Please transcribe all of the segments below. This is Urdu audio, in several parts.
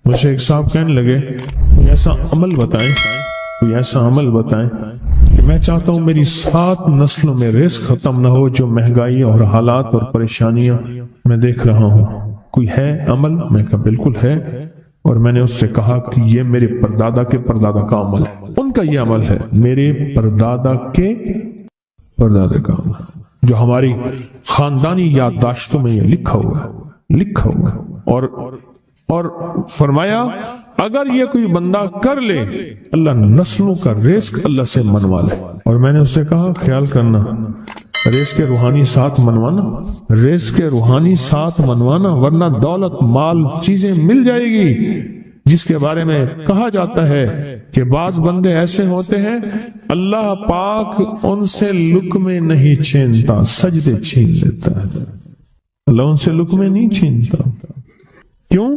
مجھے ایک صاحب کہنے لگے کوئی ایسا عمل بتائیں کہ میں چاہتا ہوں میری 7 نسلوں میں رزق ختم نہ ہو، جو مہنگائی اور حالات اور پریشانیاں میں دیکھ رہا ہوں، کوئی ہے عمل؟ میں کہا بالکل ہے، اور میں نے اس سے کہا کہ یہ میرے پردادا کے پردادا کا عمل ہے، ان کا یہ عمل ہے، میرے پردادا کے پردادا کا عمل، جو ہماری خاندانی یادداشتوں میں یہ لکھا ہوا ہے، اور فرمایا اگر یہ کوئی بندہ کر لے اللہ نسلوں کا رزق اللہ سے منوا لے۔ اور میں نے اس سے کہا خیال کرنا، رزق کے روحانی ساتھ منوانا، ورنہ دولت مال چیزیں مل جائے گی، جس کے بارے میں کہا جاتا ہے کہ بعض بندے ایسے ہوتے ہیں اللہ پاک ان سے لقمے نہیں چھینتا، سجدے چھین لیتا ہے، اللہ ان سے لقمے نہیں چھینتا۔ کیوں؟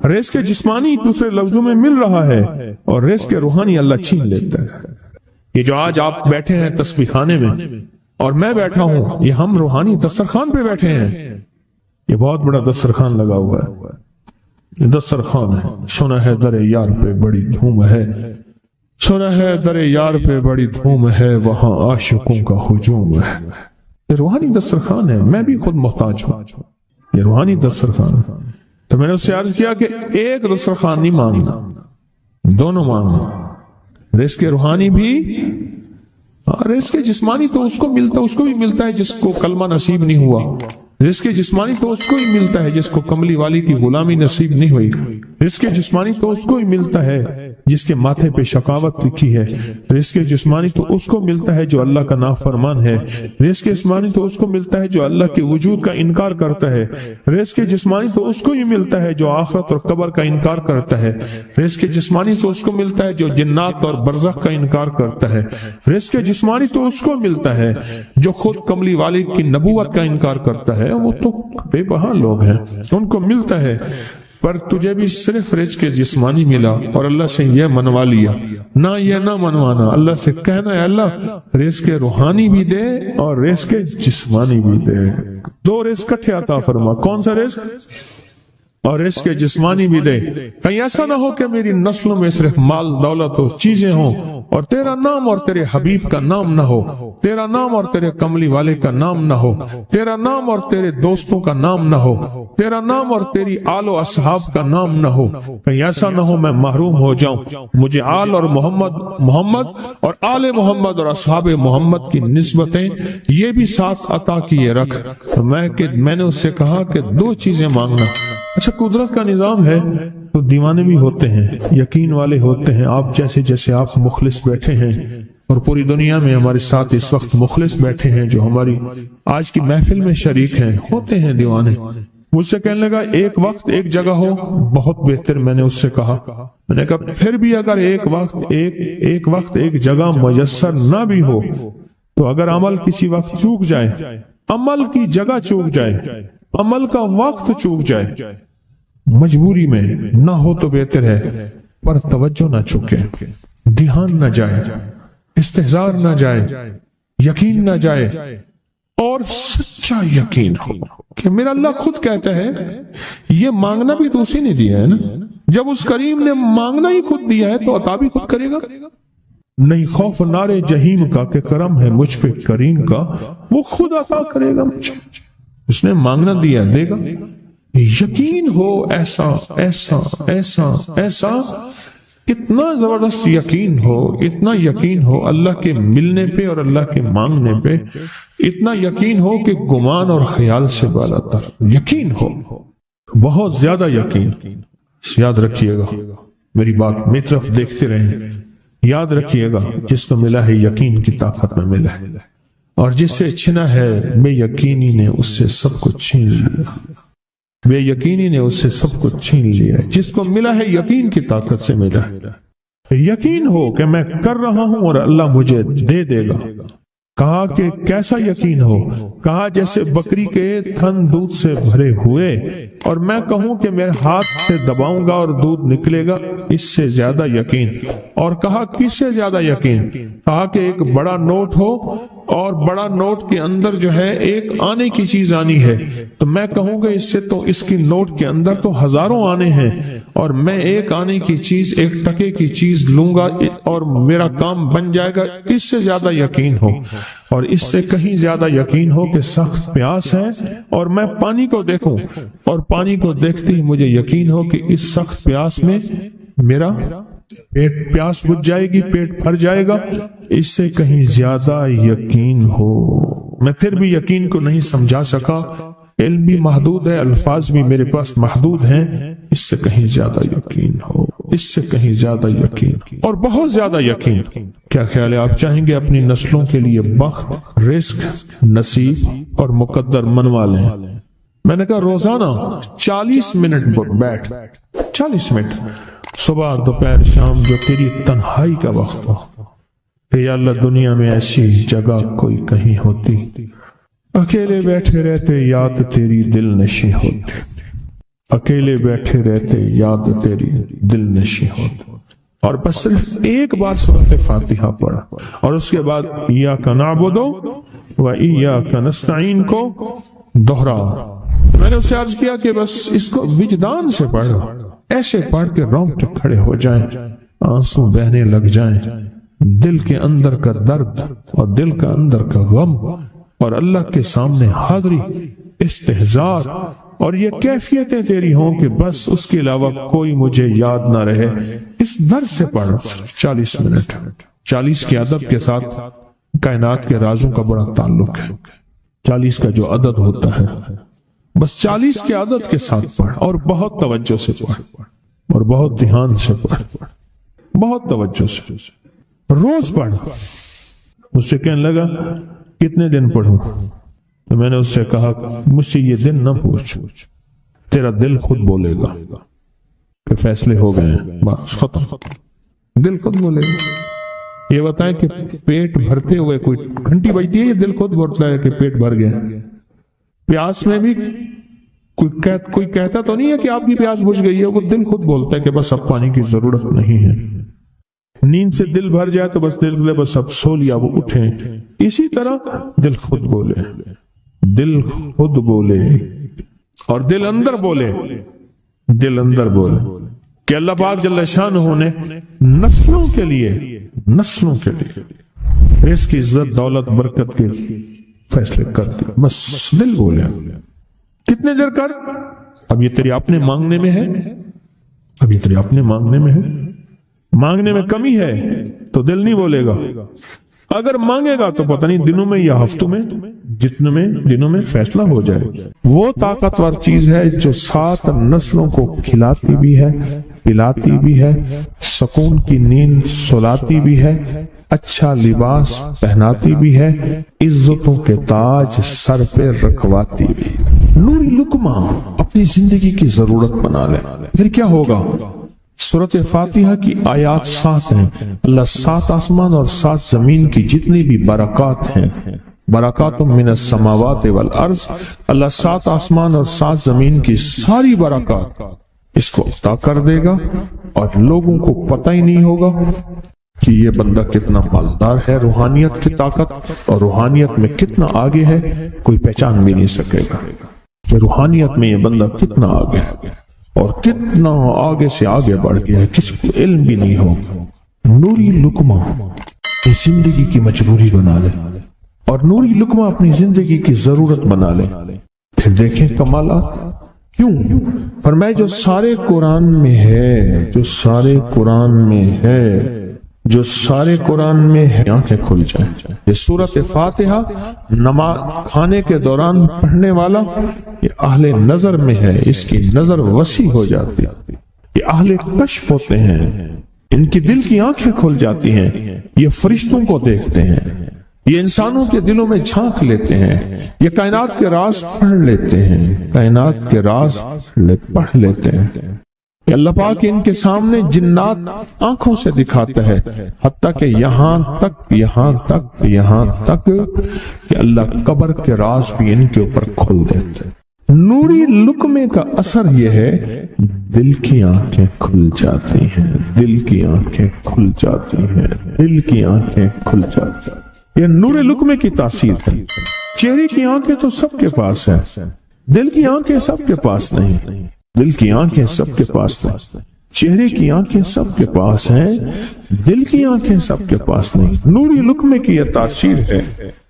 رزق جسمانی دوسرے لفظوں میں مل رہا ہے، اور رزق روحانی اللہ چھین لیتا ہے۔ یہ جو آج آپ بیٹھے ہیں تسبیح خانے میں اور میں بیٹھا ہوں، یہ ہم روحانی دسترخوان پہ بیٹھے ہیں، یہ بہت بڑا دسترخوان لگا ہوا ہے، یہ دسترخوان ہے۔ سنا ہے در یار پہ بڑی دھوم ہے، سنا ہے در یار پہ بڑی دھوم ہے، وہاں عاشقوں کا ہجوم ہے۔ یہ روحانی دسترخوان ہے، میں بھی خود محتاج ہوں، یہ روحانی دسترخوان ہے۔ تو میں نے اس سے عرض کیا کہ ایک دسترخوان نہیں مانگنا، دونوں مانگنا، رزق روحانی بھی، رزق جسمانی تو اس کو بھی ملتا ہے جس کو کلمہ نصیب نہیں ہوا، رزق جسمانی تو اس کو ہی ملتا ہے جس کو کملی والی کی غلامی نصیب نہیں ہوئی، رزق جسمانی تو اس کو ہی ملتا ہے جس کے ماتھے پہ شقاوت لکھی ہے، رزق جسمانی تو اس کو ملتا ہے جو اللہ کا نافرمان ہے، رزق جسمانی تو اس کو ملتا ہے جو اللہ کے وجود کا انکار کرتا ہے، رزق جسمانی تو اس کو ہی ملتا ہے جو آخرت اور قبر کا انکار کرتا ہے، رزق جسمانی تو اس کو ملتا ہے جو جنات اور برزخ کا انکار کرتا ہے، رزق جسمانی تو اس کو ملتا ہے جو خود کملی والی کی نبوت کا انکار کرتا ہے، وہ تو بے بہا لوگ ہیں، ان کو ملتا ہے۔ پر تجھے بھی صرف رزق جسمانی ملا اور اللہ سے یہ منوا لیا، نہ یہ نہ منوانا، اللہ سے کہنا ہے اللہ رزق روحانی بھی دے اور رزق جسمانی بھی دے، 2 رزق کٹھے عطا فرما، کون سا رزق؟ اور رزق جسمانی بھی دے۔ کہیں ایسا نہ ہو کہ میری نسلوں میں صرف مال دولت اور چیزیں ہوں اور تیرا نام اور تیرے حبیب کا نام نہ ہو، تیرا نام اور تیرے کملی والے کا نام نہ ہو، تیرا نام اور تیرے دوستوں کا نام نہ ہو، تیرا نام اور تیری آل و اصحاب کا نام نہ ہو۔ کہیں ایسا نہ ہو میں محروم ہو جاؤں، مجھے آل اور محمد اور آل محمد اور اصحاب محمد کی نسبتیں یہ بھی ساتھ عطا کیے رکھ۔ میں نے اس سے کہا کہ 2 چیزیں مانگنا۔ اچھا قدرت کا نظام ہے تو دیوانے بھی ہوتے ہیں، یقین والے ہوتے ہیں، آپ جیسے آپ مخلص بیٹھے ہیں، اور پوری دنیا میں ہمارے ساتھ اس وقت مخلص بیٹھے ہیں جو ہماری آج کی محفل میں شریک ہیں، ہوتے ہیں دیوانے۔ مجھ سے کہنے لگا ایک وقت ایک جگہ ہو بہت بہتر۔ میں نے اس سے کہا، میں نے کہا پھر بھی اگر ایک وقت ایک جگہ میسر نہ بھی ہو تو اگر عمل کسی وقت چوک جائے، عمل کی جگہ چوک جائے، عمل کا وقت چوک جائے، مجبوری میں نہ ہو تو بہتر ہے، پر توجہ نہ چکے، دھیان نہ جائے، استحضار نہ جائے، یقین نہ جائے، اور سچا یقین ہو کہ میرا اللہ خود کہتا ہے یہ مانگنا بھی تو اسی نے دیا ہے نا، جب اس کریم نے مانگنا ہی خود دیا ہے تو عطا بھی خود کرے گا۔ نہیں خوف نارے جہیم کا کہ کرم ہے مجھ پہ کریم کا، وہ خود عطا کرے گا مجھے، اس نے مانگنا دیا دے گا۔ یقین ہو ایسا ایسا ایسا ایسا، اتنا زبردست یقین ہو، اتنا یقین ہو اللہ کے ملنے پہ اور اللہ کے مانگنے پہ، اتنا یقین ہو کہ گمان اور خیال سے بالا تر یقین ہو، بہت زیادہ یقین۔ یاد رکھیے گا میری بات، میری طرف دیکھتے رہیں، یاد رکھیے گا جس کو ملا ہے یقین کی طاقت میں ملا ہے، اور جس سے چھنا ہے بے یقینی نے اس سے سب کچھ چھین لیا، بے یقینی نے اس سے سب کچھ چھین لیا ہے، جس کو ملا ہے یقین کی طاقت سے ملا ہے۔ یقین ہو کہ میں کر رہا ہوں اور اللہ مجھے دے دے گا۔ کہا کہ کیسا یقین ہو؟ کہا جیسے بکری کے تھن دودھ سے بھرے ہوئے اور میں کہوں کہ میرے ہاتھ سے دباؤں گا اور دودھ نکلے گا، اس سے زیادہ یقین۔ اور کہا کس سے زیادہ یقین؟ کہا کہ ایک بڑا نوٹ ہو اور بڑا نوٹ کے اندر جو ہے ایک آنے کی چیز آنی ہے، تو میں کہوں گا اس سے تو اس کی نوٹ کے اندر تو ہزاروں آنے ہیں، اور میں ایک آنے کی چیز، ایک ٹکے کی چیز لوں گا اور میرا کام بن جائے گا۔ اس سے زیادہ یقین ہو اور اس سے کہیں زیادہ یقین ہو کہ سخت پیاس ہے اور میں پانی کو دیکھوں اور پانی کو دیکھتے ہی مجھے یقین ہو کہ اس سخت پیاس میں میرا پیاس بجھ جائے گی، پیٹ بھر جائے گا، اس سے کہیں زیادہ یقین ہو۔ میں پھر بھی یقین کو نہیں سمجھا سکا، علم بھی محدود ہے، الفاظ بھی میرے پاس محدود ہیں، اس سے کہیں زیادہ یقین ہو، اس سے کہیں زیادہ یقین اور بہت زیادہ یقین۔ کیا خیال ہے؟ آپ چاہیں گے اپنی نسلوں کے لیے بخت، رزق، نصیب اور مقدر منوا لیں؟ میں نے کہا روزانہ 40 منٹ بیٹھ، 40 منٹ صبح دوپہر شام، جو تیری تنہائی کا وقت ہو، کہ یا اللہ دنیا میں ایسی جگہ کوئی کہیں ہوتی، اکیلے بیٹھے رہتے یاد تیری دل نشیں ہوتی، اکیلے بیٹھے رہتے یاد تیری دل نشیں ہوتی، اور بس صرف ایک بار سورۃ فاتحہ پڑھا اور اس کے بعد ایاک نعبد و ایاک نستعین کو دوہرا۔ میں نے اسے عرض کیا کہ بس اس کو وجدان سے پڑھو، ایسے پڑھ کے رونگٹے کھڑے ہو جائیں، آنسو بہنے لگ جائیں، دل کے اندر کا درد اور دل کا اندر کا غم اور اللہ کے سامنے حاضری، استحضار، اور یہ کیفیتیں تیری ہوں کہ بس اس کے علاوہ کوئی مجھے یاد نہ رہے۔ اس درد سے پڑھ 40 منٹ۔ 40 کے عدد کے ساتھ کائنات کے رازوں کا بڑا تعلق ہے۔ 40 کا جو عدد ہوتا ہے، بس 40 کے عدد کے ساتھ پڑھ اور بہت توجہ سے پڑھ اور بہت دھیان سے پڑھ، بہت توجہ سے روز پڑھ۔ مجھ سے کہنے لگا کتنے دن پڑھوں؟ تو میں نے اس سے کہا مجھ سے یہ دن نہ پوچھ، تیرا دل خود بولے گا کہ فیصلے ہو گئے ہیں، بس ختم، دل خود بولے گا۔ یہ بتائیں کہ پیٹ بھرتے ہوئے کوئی گھنٹی بجتی ہے، یہ دل خود بولتا ہے کہ پیٹ بھر گیا۔ پیاس میں بھی کوئی کہتا تو نہیں ہے کہ آپ کی پیاس بجھ گئی ہے، وہ دل خود بولتا ہے کہ بس اب پانی کی ضرورت نہیں ہے۔ نیند سے دل بھر جائے تو بس دل بس اب سو لیا، وہ اٹھیں۔ اسی طرح دل خود بولے، دل خود بولے اور دل اندر بولے، دل اندر بولے کہ اللہ پاک جل شانہ نے نسلوں کے لیے رزق، عزت، دولت، برکت کے فیصلے کر دی، بس دل بولے۔ کتنے دیر کر؟ اب یہ تیری اپنے مانگنے میں ہے، اب یہ تیری اپنے مانگنے میں ہے۔ مانگنے میں کمی ہے تو دل نہیں بولے گا، اگر مانگے گا تو پتہ نہیں دنوں میں یا ہفتوں میں، جتنے میں دنوں میں فیصلہ ہو جائے۔ وہ طاقتور چیز ہے جو 7 نسلوں کو کھلاتی بھی ہے، پلاتی بھی ہے، سکون کی نیند سلاتی بھی ہے، اچھا لباس پہناتی بھی ہے، عزتوں کے تاج سر پہ رکھواتی بھی ہے۔ نوری لقمہ اپنی زندگی کی ضرورت بنا لے، پھر کیا ہوگا؟ سورۃ فاتحہ کی آیات 7 ہیں۔ اللہ 7 آسمان اور 7 زمین کی جتنی بھی برکات ہیں، برکات من السماوات والارض، اللہ 7 آسمان اور 7 زمین کی ساری برکات اس کو عطا کر دے گا، اور لوگوں کو پتہ ہی نہیں ہوگا کہ یہ بندہ کتنا مالدار ہے، روحانیت کی طاقت اور روحانیت میں کتنا آگے ہے، کوئی پہچان بھی نہیں سکے گا کہ روحانیت میں یہ بندہ کتنا آگے ہے اور کتنا آگے سے آگے بڑھ گیا ہے، کسی کو علم بھی نہیں ہوگا۔ نوری لقمہ اپنی زندگی کی مجبوری بنا لے اور نوری لقمہ اپنی زندگی کی ضرورت بنا لے، پھر دیکھیں کمالات۔ کیوں؟ فرمائے جو سارے قرآن میں ہے، جو سارے قرآن میں ہے، جو سارے قرآن میں ہے، آنکھیں کھل جائیں۔ یہ سورۃ فاتحہ نماز کھانے کے دوران پڑھنے والا یہ اہل نظر میں ہے، اس کی نظر وسیع ہو جاتی ہے، یہ اہل کشف ہوتے ہیں، ان کی دل کی آنکھیں کھل جاتی ہیں، یہ فرشتوں کو دیکھتے ہیں، یہ انسانوں کے دلوں میں جھانک لیتے ہیں، یہ کائنات کے راز پڑھ لیتے ہیں، کائنات کے راز پڑھ لیتے ہیں۔ اللہ پاک ان کے سامنے جنات آنکھوں سے دکھاتا ہے، حتیٰ کہ یہاں تک کہ اللہ قبر کے راز بھی ان کے اوپر کھل دیتے ہیں۔ نوری لقمے کا اثر یہ ہے، دل کی آنکھیں کھل جاتی ہیں، دل کی آنکھیں کھل جاتی ہیں، دل کی آنکھیں کھل جاتی ہیں۔ یہ نور لقمے کی تاثیر ہے۔ چہرے کی آنکھیں تو سب کے پاس ہیں، دل کی آنکھیں سب کے پاس نہیں، دل کی آنکھیں سب کے پاس نہیں، چہرے کی آنکھیں سب کے پاس ہیں، دل کی آنکھیں سب کے پاس نہیں۔ نوری لقمے کی یہ تاثیر ہے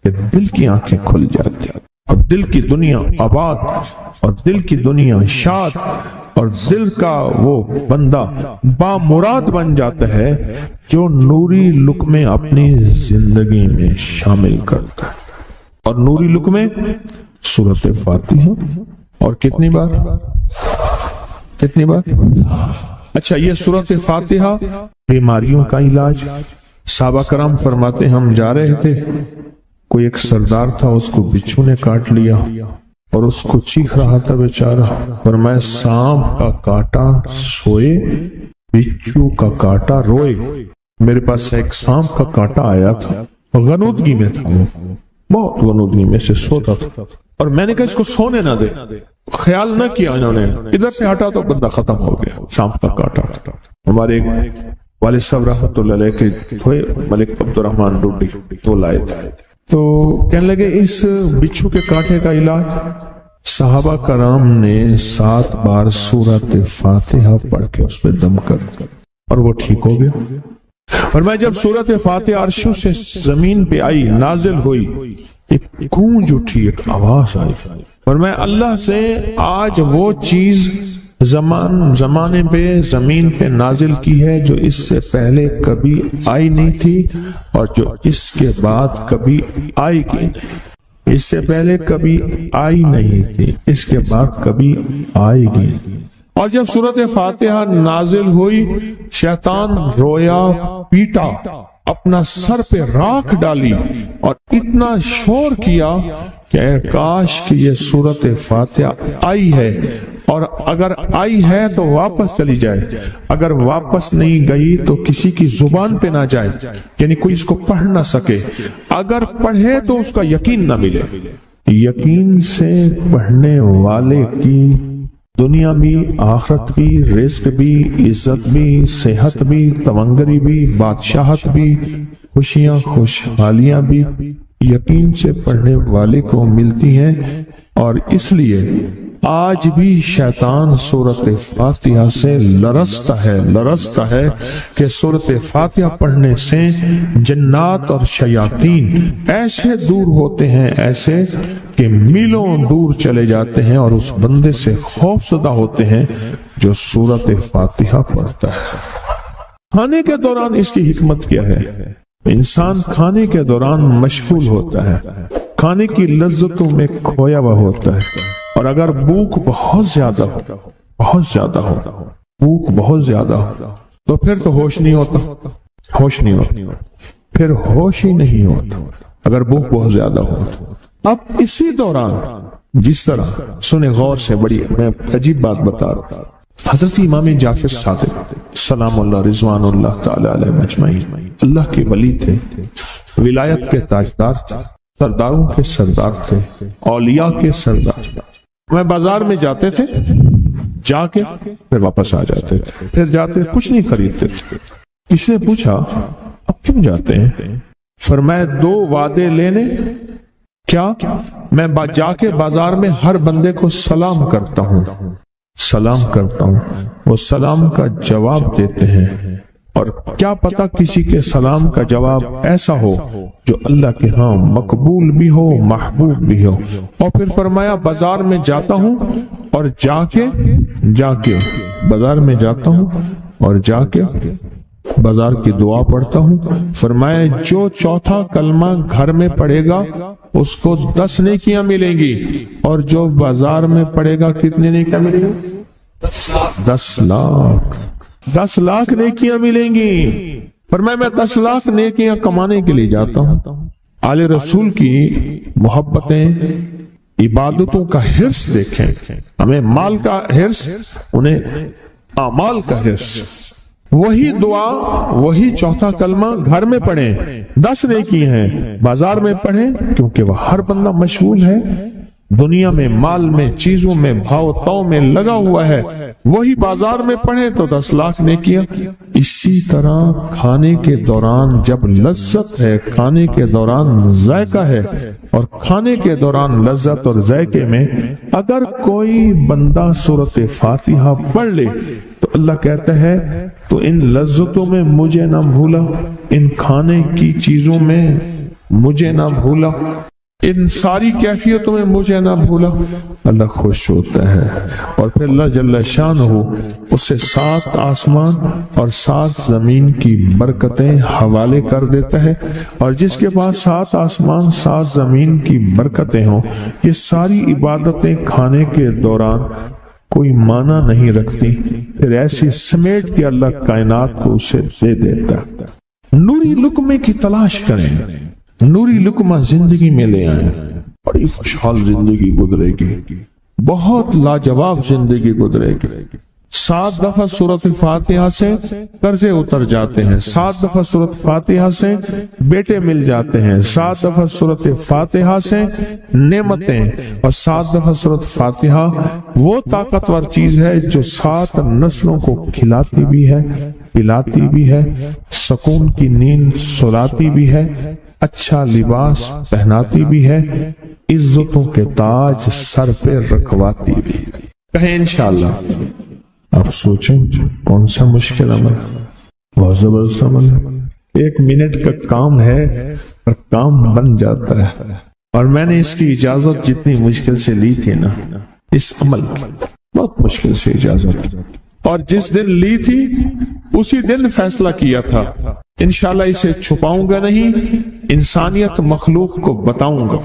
کہ دل کی آنکھیں کھل جاتی ہیں اور دل کی دنیا آباد اور دل کی دنیا شاد اور دل کا وہ بندہ بامراد بن جاتا ہے جو نوری لقمے اپنی زندگی میں شامل کرتا ہے۔ اور نوری لقمے سورۃ فاتحہ، اور کتنی بار؟ اچھا، یہ سورۃ فاتحہ بیماریوں کا علاج۔ صحابہ کرام فرماتے ہم جا رہے تھے، کوئی ایک سردار تھا، اس کو بچھو نے کاٹ لیا اور اس کو چیخ رہا تھا بیچارہ، فرمایا سانپ کا کاٹا سوئے، بچھو کا کاٹا روئے۔ میرے پاس ایک سانپ کا کاٹا آیا تھا، غنودگی میں تھا، بہت غنودگی میں سے سوتا تھا، اور میں نے کہا اس کو سونے نہ دے، خیال نہ کیا انہوں نے، ادھر سے ہٹا تو بندہ ختم ہو گیا، سانپ کا کاٹا۔ ہمارے ایک والد صاحب رحمۃ اللہ علیہ کے تھے ملک عبد الرحمن ڈوڈی، تو لائے تھے، تو کہنے لگے اس بچھو کے کاٹے کا علاج، صحابہ کرام نے 7 بار سورۃ فاتحہ پڑھ کے اس پہ دم کر اور وہ ٹھیک ہو گیا۔ اور میں جب سورۃ فاتحہ عرشوں سے زمین پہ آئی، نازل ہوئی، ایک گونج اٹھی، ایک آواز آئی، اور میں اللہ سے آج وہ چیز زمانے پہ زمین پہ نازل کی ہے جو اس سے پہلے کبھی آئی نہیں تھی اور جو اس کے بعد کبھی آئے گی نہیں، اس سے پہلے کبھی آئی نہیں تھی، اس کے بعد کبھی آئے گی۔ اور جب سورۃ فاتحہ نازل ہوئی، شیطان رویا، پیٹا، اپنا سر پہ راکھ ڈالی اور اتنا شور کیا کہ اے کاش کہ یہ سورۃ فاتحہ آئی ہے، اور اگر آئی ہے تو واپس چلی جائے، اگر واپس نہیں گئی تو کسی کی زبان پہ نہ جائے، یعنی کوئی اس کو پڑھ نہ سکے، اگر پڑھے تو اس کا یقین نہ ملے۔ یقین سے پڑھنے والے کی دنیا بھی، آخرت بھی، رزق بھی، عزت بھی، صحت بھی، تونگری بھی، بادشاہت بھی، خوشیاں خوشحالیاں بھی یقین سے پڑھنے والے کو ملتی ہیں۔ اور اس لیے آج بھی شیطان سورۃ فاتحہ سے لرزتا ہے کہ سورۃ فاتحہ پڑھنے سے جنات اور شیاطین ایسے دور ہوتے ہیں، ایسے کہ میلوں دور چلے جاتے ہیں، اور اس بندے سے خوف زدہ ہوتے ہیں جو سورۃ فاتحہ پڑھتا ہے۔ کھانے کے دوران اس کی حکمت کیا ہے؟ انسان کھانے کے دوران مشغول ہوتا ہے، کھانے کی لذتوں میں کھویا ہوا ہوتا ہے، اور اگر بھوک بہت زیادہ ہو تو پھر تو ہوش نہیں ہوتا، پھر ہوش ہی نہیں ہوتا اگر بھوک بہت زیادہ ہو۔ اب اسی دوران جس طرح سنے غور سے، بڑی میں عجیب بات بتا رہا ہوں، حضرت امام جعفر صادق سلام اللہ رضوان اللہ تعالی علیہ مجمعین اللہ کے ولی تھے، ولایت کے تاجدار تھے، سرداروں کے سردار تھے، اولیاء کے سردار تھے۔ میں بازار میں جاتے تھے، جا کے پھر واپس آ جاتے تھے، پھر جاتے کچھ نہیں خریدتے تھے۔ کسی نے پوچھا اب کیوں جاتے ہیں؟ فرمایا 2 وعدے لینے۔ کیا؟ میں جا کے بازار میں ہر بندے کو سلام کرتا ہوں، وہ سلام کا جواب دیتے ہیں، اور کیا پتا کسی کے سلام کا جواب ایسا ہو جو اللہ کے ہاں مقبول بھی ہو، محبوب بھی ہو۔ اور پھر فرمایا بازار میں جاتا ہوں اور جا کے بازار میں جاتا ہوں اور جا کے بازار کی دعا پڑھتا ہوں۔ فرمایا جو چوتھا کلمہ گھر میں پڑھے گا اس کو 10 نیکیاں ملیں گی، اور جو بازار میں پڑھے گا کتنے نیکیاں ملیں گی؟ 10 لاکھ نیکیاں ملیں گی۔ فرمایا میں 10 لاکھ نیکیاں کمانے کے لیے جاتا ہوں۔ آل رسول کی محبتیں، عبادتوں کا حرص دیکھیں، ہمیں مال کا حرص، انہیں اعمال کا حرص۔ وہی دعا، وہی چوتھا کلمہ گھر میں پڑھیں، 10 نیکی ہیں، بازار میں پڑھیں کیونکہ وہ ہر بندہ مشغول ہے، دنیا میں، مال میں، چیزوں میں، بھاؤ تاؤ میں لگا ہوا ہے، وہی بازار میں پڑھے تو 10 لاکھ نیکیاں۔ اسی طرح کھانے کے دوران جب لذت ہے، کھانے کے دوران ذائقہ ہے، اور کھانے کے دوران لذت اور ذائقے میں اگر کوئی بندہ سورۃ فاتحہ پڑھ لے تو اللہ کہتا ہے تو ان لذتوں میں مجھے نہ بھولا، ان کھانے کی چیزوں میں مجھے نہ بھولا، ان ساری کیفیتوں میں مجھے نہ بھولا، اللہ خوش ہوتا ہے۔ اور پھر اللہ جل شانہ اسے 7 آسمان اور 7 زمین کی برکتیں حوالے کر دیتا ہے، اور جس کے پاس 7 آسمان 7 زمین کی برکتیں ہوں، یہ ساری عبادتیں کھانے کے دوران کوئی معنی نہیں رکھتی، پھر ایسی سمیٹ کے اللہ کائنات کو اسے دے دیتا ہے۔ نوری لقمے کی تلاش کریں، نوری لقمہ زندگی میں لے آئیں، بڑی خوشحال زندگی گزرے گی، بہت لاجواب زندگی گزرے گی۔ 7 دفعہ سورۃ فاتحہ سے قرضے اتر جاتے ہیں، 7 دفعہ سورۃ فاتحہ سے بیٹے مل جاتے ہیں، 7 دفعہ سورۃ فاتحہ سے نعمتیں، اور 7 دفعہ سورۃ فاتحہ وہ طاقتور چیز ہے جو 7 نسلوں کو کھلاتی بھی ہے، پلاتی بھی ہے، سکون کی نیند سلاتی بھی ہے، اچھا لباس پہناتی بھی ہے، عزتوں کے تاج سر پہ رکھواتی بھی ہے۔ کہیں انشاءاللہ۔ آپ سوچیں کون سا مشکل عمل، بہت زبردست عمل ہے، 1 منٹ کا کام ہے اور کام بن جاتا ہے۔ اور میں نے اس کی اجازت جتنی مشکل سے لی تھی نا، اس عمل کی بہت مشکل سے اجازت، اور جس دن لی تھی اسی دن فیصلہ کیا تھا انشاءاللہ اسے چھپاؤں گا نہیں، انسانیت مخلوق کو بتاؤں گا۔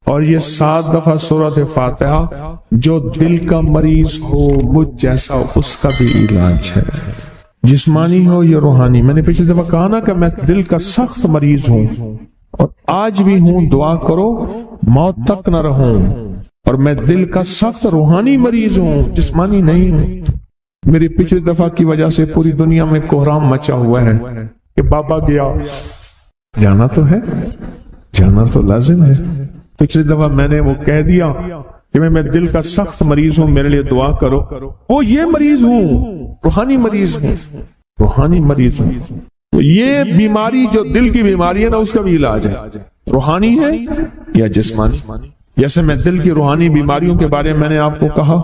اور یہ 7 دفعہ سورۃ فاتحہ جو دل کا مریض ہو مجھ جیسا اس کا بھی علاج ہے، جسمانی ہو یا روحانی۔ میں نے پچھلی دفعہ کہا نا کہ میں دل کا سخت مریض ہوں اور آج بھی ہوں، دعا کرو موت تک نہ رہوں، اور میں دل کا سخت روحانی مریض ہوں، جسمانی نہیں ہوں۔ میری پچھلی دفعہ کی وجہ سے پوری دنیا میں کوہرام مچا ہوا ہے کہ بابا گیا، جانا تو ہے، جانا تو لازم ہے۔ پچھلی دفعہ میں نے وہ کہہ دیا کہ میں دل کا سخت مریض ہوں، میرے لیے دعا کرو، وہ یہ مریض ہوں، روحانی مریض ہوں، روحانی مریض ہوں۔ تو یہ بیماری جو دل کی بیماری ہے نا، اس کا بھی علاج ہے، روحانی ہے یا جسمانی۔ جیسے میں دل کی روحانی بیماریوں کے بارے میں نے آپ کو کہا،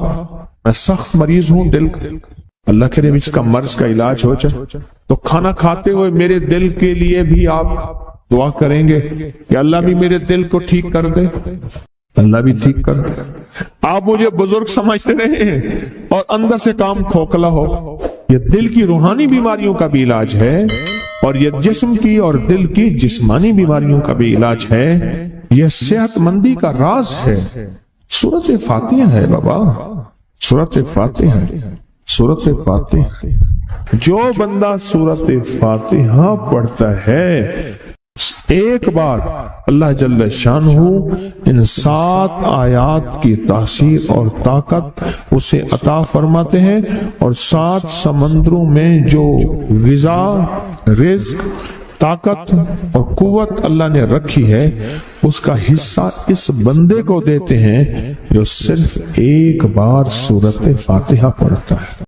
میں سخت مریض ہوں دل کا، اللہ کرے اس کا مرض کا علاج ہو جائے۔ تو کھانا کھاتے ہوئے میرے دل کے لیے بھی آپ دعا کریں گے کہ اللہ بھی میرے دل کو ٹھیک کر دے، اللہ بھی ٹھیک کر دے۔ آپ مجھے بزرگ سمجھتے رہے اور اندر سے کام کھوکھلا ہو، یہ دل کی روحانی بیماریوں کا بھی علاج ہے، اور یہ جسم کی اور دل کی جسمانی بیماریوں کا بھی علاج ہے۔ یہ صحت مندی کا راز ہے، سورۃ فاتحہ ہے بابا، سورۃ فاتحہ، سورۃ فاتحہ۔ جو بندہ سورۃ فاتحہ پڑھتا ہے ایک بار، اللہ جل شانہ ان 7 آیات کی تاثیر اور طاقت اسے عطا فرماتے ہیں، اور 7 سمندروں میں جو غذا، رزق، طاقت اور قوت اللہ نے رکھی ہے اس کا حصہ اس بندے کو دیتے ہیں جو صرف ایک بار سورۃ فاتحہ پڑھتا ہے۔